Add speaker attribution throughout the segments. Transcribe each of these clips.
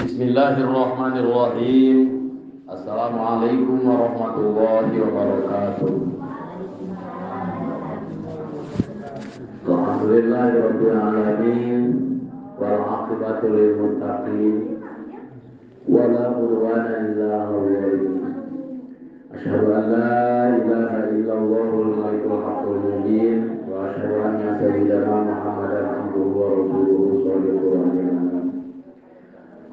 Speaker 1: Bismillahirrahmanirrahim. Assalamualaikum warahmatullahi wabarakatuh. Alhamdulillahirabbil alamin wal 'aqibatu lil muttaqin wa la udwana illa 'alal zalimin. Asyhadu an la ilaha illallahul malikul haqqul mubin wa asyhadu anna sayyidana Muhammadan abduhu wa rasuluhu sallallahu alaihi wasallam.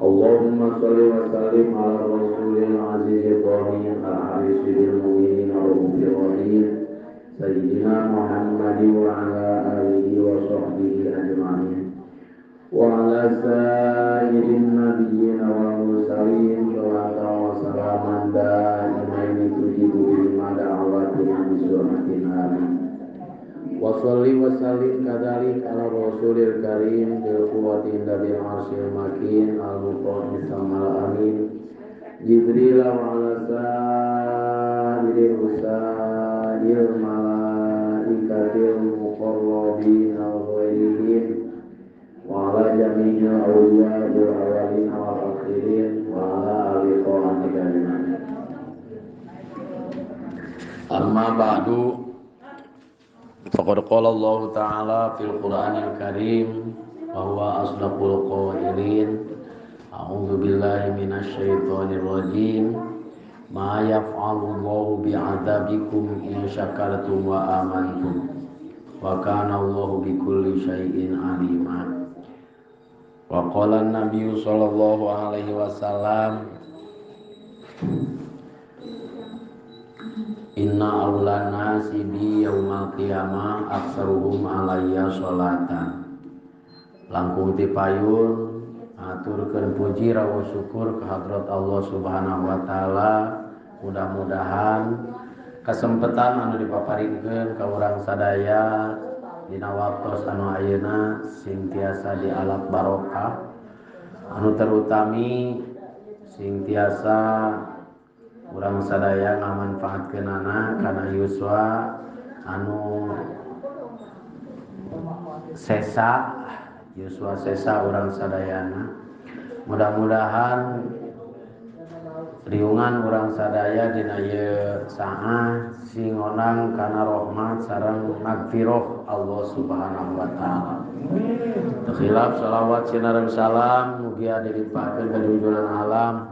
Speaker 1: Allahumma sholli wa sallim ala rasulil azizil qawmin al-harisil mu'minin al-mufirrahin Sayyidina Muhammadin wa ala alihi wa sahbihi ajma'in wa ala sayyidin nabiyyin wa mursalin salatan wa salaman da'imaini tujibu bima da'awatina bisurmatin amin wa sholli wa sallim kadalik ala rasulil karim bil quwwati indabil arsyil makin al-muqaddim samal amin Jibril wa ala sa'iril usail malaikatil muqarrabin al-ghairihim wa ala jami'il awliya wal awalin wal akhirin wa ala alihi wa sahbihi. Amma ba'du. Faqad qala Allah Ta'ala fil Qur'anil Karim wa huwa asdaqul qailin. A'udzu billahi minasy syaithanir rajim. Ma yaf'alu Allahu bi'adzabikum in syakartum wa amantum. Wa kana Allahu bikulli syai'in 'alima. Wa qala an-nabiyyu sallallahu alaihi wasallam Inna awlan nasi bi yaumal qiyamah aksaruhum alayya sholatan. Langkung ti payun aturkeun puji rawa syukur ke hadrat Allah Subhanahu wa taala. Mudah-mudahan kesempatan anu dipaparingkeun ka urang sadaya dina waktos anu ayeuna sing tiasa dialap barokah, anu terutami sing tiasa urang sadaya ngamanfaatkeunana kana yuswa anu sesa urang sadayana. Mudah-mudahan riungan urang sadaya dina ieu saah singonang kana rahmat sareng magfirah Allah Subhanahu wa taala. Khilaf salawat sinareng salam mugi dilimpahkeun ka junjungan alam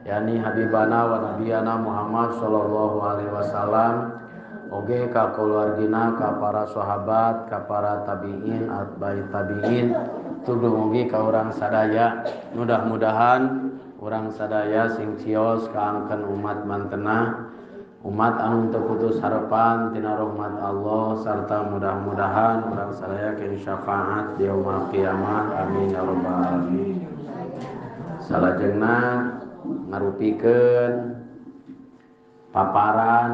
Speaker 1: yakni habibana wa nabiyana Muhammad sallallahu alaihi wasallam oge ka keluargina, ka para sahabat, ka para tabi'in, atba'i tabi'in, tuduh mugi ka urang sadaya. Mudah-mudahan urang sadaya sing cios kaangkeun umat mantena, umat anu teu putus harapan tina rahmat Allah, sarta mudah-mudahan urang sadaya keun syafaat di yaumul qiyamah. Amin ya rabbal alamin. Salajengna ngarupikeun paparan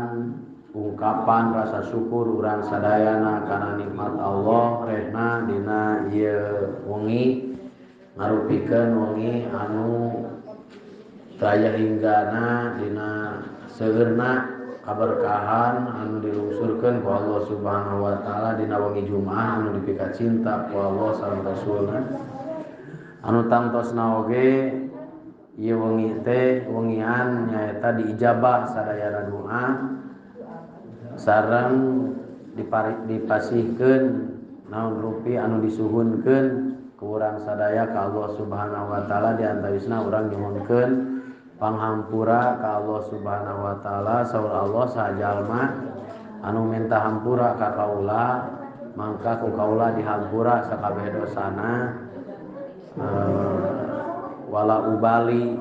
Speaker 1: ungkapan rasa syukur urang sadayana kana nikmat Allah rehna dina ieu wengi, ngarupikeun wengi anu daya hinggana dina seueurna kaberkahan anu dilungsurkeun ku Allah Subhanahu wa taala dina wengi Jumaah anu dipika cinta ku Allah sareng Rasulna. Anu tangtosna oge ieu wengi teh wengian nyaeta diijabah sadayana doa sareng dipasihkeun naon rupi anu disuhunkeun ku urang sadaya ka Allah Subhanahu wa taala. Di antawisna urang nyuhunkeun panghampura ka Allah Subhanahu wa taala. Saur Allah sajalma anu minta hampura ka kaula mangka ku kaula dihampura sakabeh dosana wala ubali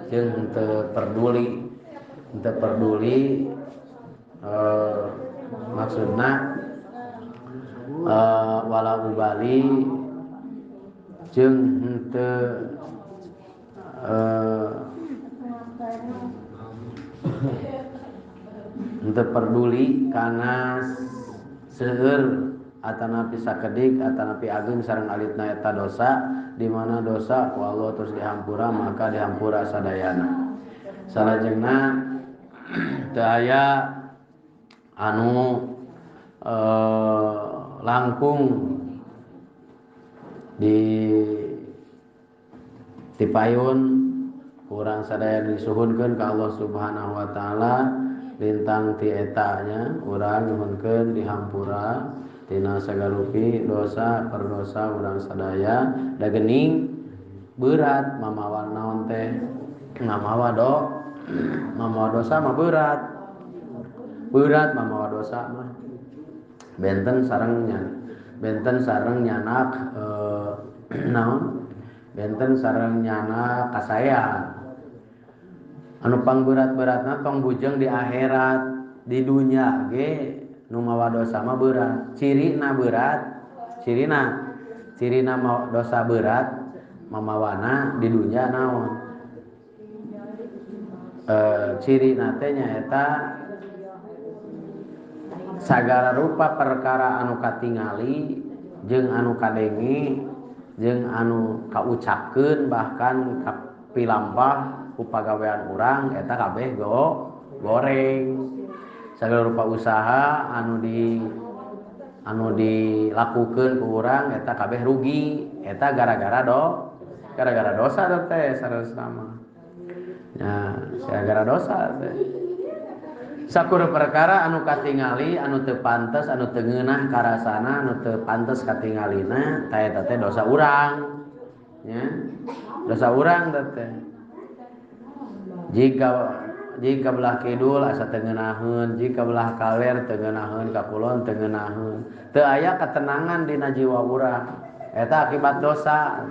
Speaker 1: jeung teu peduli maksudna wala ubali jeung henteu peduli kana seueur atanapi sakedik atanapi ageung sareng alitna eta dosa, di mana dosa ku Allah terus dihampura maka dihampura sadayana. Salajengna teu aya anu langkung tipayun kurang sadaya disuhunkeun ka Allah Subhanahu wa taala lintang ti eta nya urang nyuhunkeun dihampura tina sagarupi dosa perdosa urang sadaya da geuning berat mamawa naon teh mamawa dosa mah berat mamawa dosa mah benten sareng nyanak naon benten sareng nyanak kasayan anu pangberat-beratna tong bujeng di akhirat di dunya ge nu mawa dosa mah berat cirina dosa berat mamawana di dunya naon cirina teh nyaeta sagala rupa perkara anu katingali jeung anu kadenge jeung anu kaucapkeun bahkan kapilampah ku pagawean urang eta kabeh goreng sagala rupa usaha anu dilakukeun ku urang eta kabeh rugi eta gara-gara dosa teh saresna mah nya gara-gara dosa teh sakur perkara anu katingali anu teu pantes anu teu ngeunah karasana anu teu pantes katingalina eta teh dosa urang nya dosa urang teh jika belah kidul asa teu ngeunaheun jika belah kaler teu ngeunaheun ka kulon teu ngeunaheun teu aya ketenangan dina jiwa urang eta akibat dosa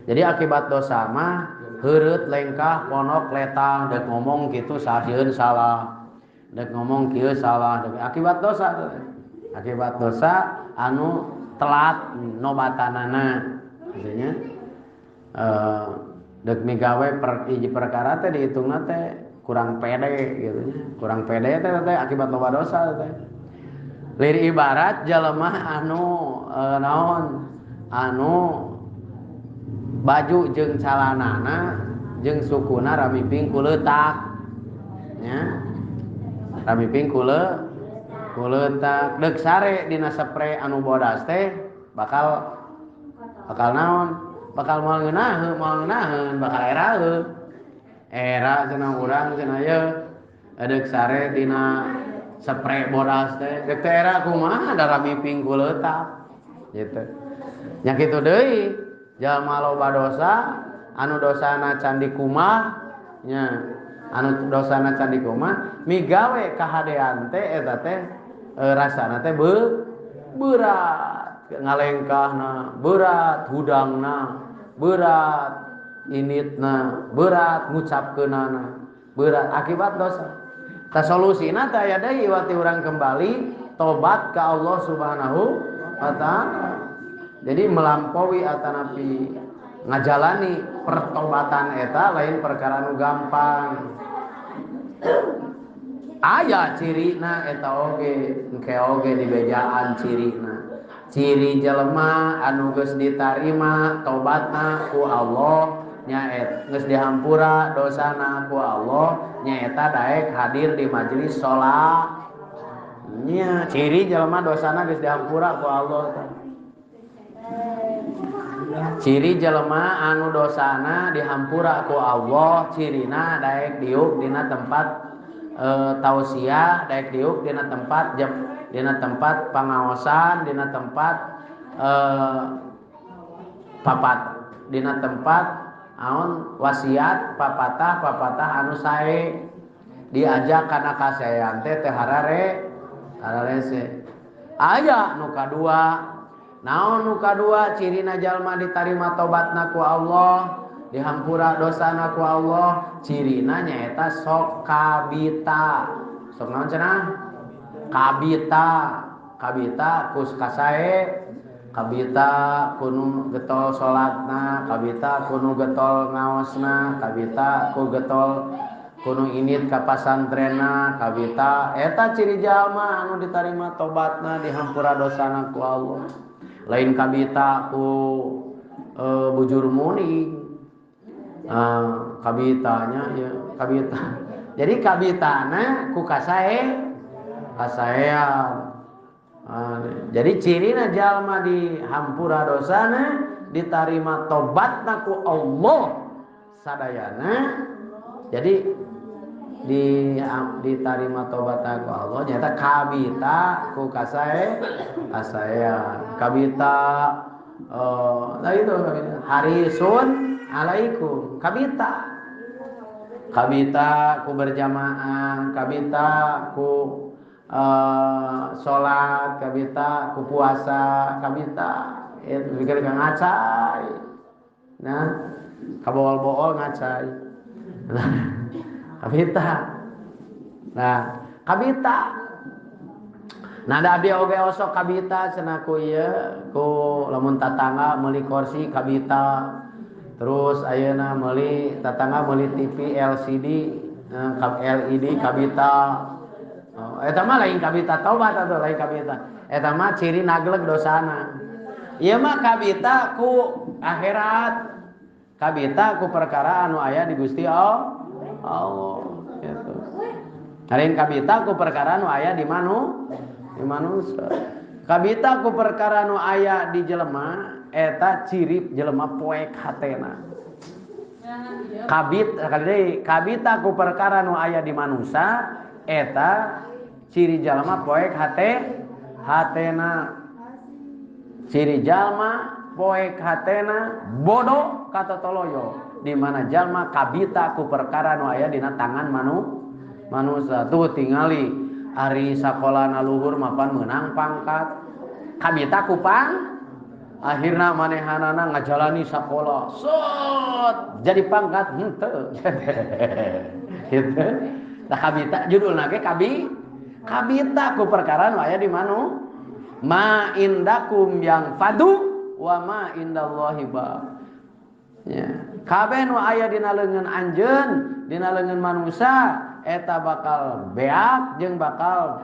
Speaker 1: jadi akibat dosa mah heureut lengkah ponok letang dek ngomong kitu sahieun salah dek ngomong kieu salah akibat dosa anu telat nobatanana artinya dek migawe hiji perkara teh dihitungna teh kurang pede gitu nya kurang pede teh akibat loba dosa teh lir ibarat jelema anu baju jeung calanana jeung sukuna ramiping ku leutak nya ramiping ku leutak deuk sare dina spray anu bodas teh bakal naon bakal moal ngeunaheun bakal era cenah urang cenah ye deuk sare dina spray bodas teh deuk teh era kumaha da ramiping ku leutak gitu nya kitu deui jalma loba dosa anu dosana can dikumah nya anu dosana can dikumah migawe kahadean teh eta teh rasana teh berat ngalengkahna berat hudangna berat initna berat ngucapkeunana berat akibat dosa ta solusina teh aya deui wati urang kembali tobat ka Allah Subhanahu wa taala. Jadi melampaui atanapi ngajalani pertobatan eta lain perkara nu gampang. Aya cirina eta oge engke oge di bejaan cirina. Ciri jelema anu geus ditarima tobatna ku Allah nyaeta geus dihampura dosana ku Allah nyaeta daek hadir di majelis salat. Nya ciri jelema dosana geus dihampura ku Allah. Ciri jelema anu dosana dihampura ku Allah cirina daek diuk dina tempat tausiah daek diuk dina tempat pangaosan dina tempat dina tempat wasiat papatah anu sae diajak kana kasayan teh hararese aya nu kadua. Naon nu kadua cirina jalma ditarima tobatna ku Allah dihampura dosana ku Allah cirina nyaeta sok kabita sok naon cenah kabita kus kasae kabita kunu getol salatna kabita kunu getol ngaosna kabita ku getol kunu init ka pasantrenna kabita eta ciri jalma anu ditarima tobatna dihampura dosana ku Allah lain kabita ku bujur muning kabitanya ya kabita jadi kabitana ku kasaean jadi cirina jalma dihampura dosana ditarima tobatna ku Allah sadayana. Jadi ditarima tobatna ku Allah nyata kabita ku kasaya kabita nah itu kabita harisun alaikum kabita ku berjamaah, kabita ku sholat, kabita ku puasa, kabita itu pikir ka ngacai. Nah, kabool-bool ngacai. Nah, kabita. Nah, kabita. Nah, da abdi oge osok kabita cenah ku ieu ku lamun tatangga meuli kursi kabita. Terus ayeuna meuli tatangga meuli TV LCD LED kabita. Eta mah lain kabita tobat atuh lain kabita. Eta mah ciri nagleg dosana. Ieu mah kabita ku akhirat. Kabita ku perkara anu aya di Gusti Allah gitu. Lain kabita ku perkara anu aya di manusia. Kabita ku perkara anu aya di jelema eta ciri jelema poek hatena. Kabita ku perkara nu aya di manusia eta ciri jelema poek hatena. Ciri jalma poek hatena bodoh kata toloyo di mana jalma kabita ku perkara nu aya dina tangan manusia. Tuh tingali ari sakolana luhur mapan meunang pangkat kabita ku akhirna manehanana ngajalani sakola jadi pangkat henteu gitu. Tah kabita judulna ge kabita ku perkara nu aya di manu ma indakum yang fadu wa ma indallahi ba ya kabeh nu aya dina leungeun anjeun dina leungeun manusia eta bakal beak jeung bakal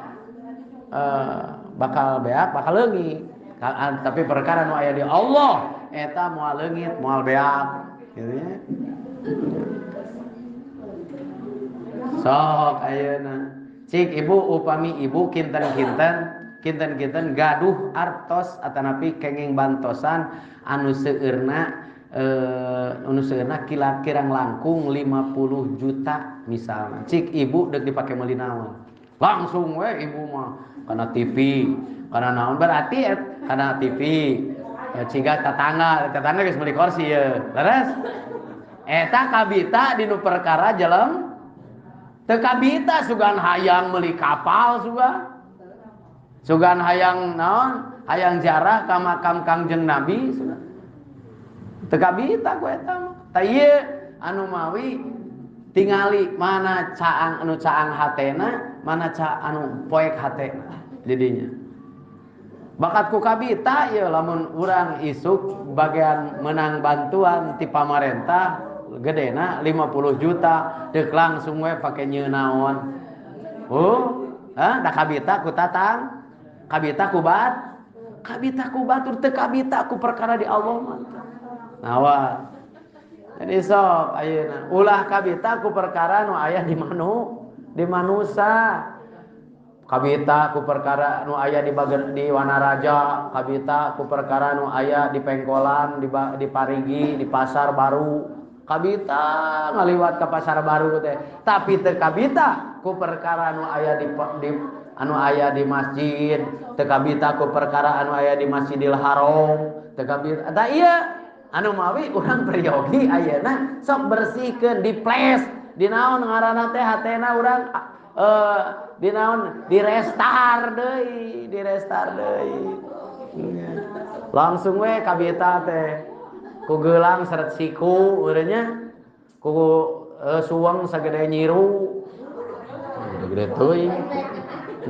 Speaker 1: beak bakal leungit. Tapi perkara nu aya di Allah eta moal leungit moal beak gitu ya. Sok ayeuna cik ibu upami ibu kinten gaduh artos atanapi kenging bantosan anu seueurna kirang langkung 50 juta misalnya cik ibu deuk dipake meuli naon langsung we ibu mah kana TV kana naon berarti kana TV ciga tatangga geus meuli kursi ye leres eta kabita dinu perkara jelem teu kabita sugan hayang meuli kapal sugan hayang naon hayang ziarah ka makam Kangjeng Nabi sugan teu kabita ku eta mah tah ieu anu mawi tingali mana caang anu caang hatena mana anu poek hatena didinya bakat ku kabita ya lamun urang isuk bagian menang bantuan ti pamarentah gedena 50 juta deuk langsung we pake nyeu naon da kabita ku tatang kabita ku batur teu kabita ku perkara di Allah mah nawa jadi sok ayeuna ulah kabita ku perkara nu aya di manusia kabita ku perkara nu aya di Wanaraja kabita ku perkara nu aya di Pengkolan di Parigi di Pasar Baru kabita ngaliwat ke Pasar Baru teh tapi teu kabita ku perkara nu aya anu aya di masjid teu kabita ku perkara anu aya di Masjidil Haram teu kabita da ieu anu mawi urang priyogi ayeuna sok bersihkeun diples di naon ngaranna teh hatena urang di naon di restar deui langsung we kabita teh ku geulang seret siku urangnya ku suweng sagede nyiru gede teuing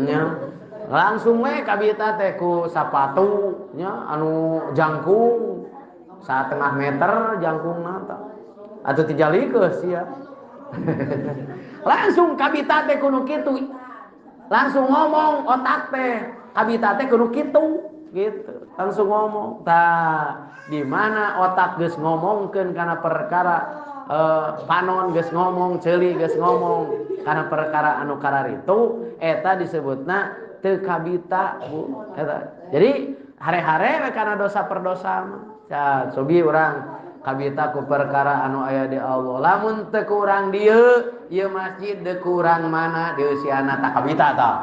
Speaker 1: nya langsung we kabita teh ku sapatu nya anu jangkung 1,5 meter jangkungna tah atuh tijalikeus sia langsung kabita teh kudu kitu langsung ngomong otak teh kabita teh kudu kitu gitu langsung ngomong tah di mana otak geus ngomongkeun kana perkara panon geus ngomong ceuli geus ngomong kana perkara anu kararitu eta disebutna teu kabita Bu eta jadi hare-hare we kana dosa perdosa mah. Ya, sobi urang kabita ku perkara anu aya di Allah. Lamun teu ku urang dieu, ieu masjid teu ku urang mana dieu si anak tak kabita tah.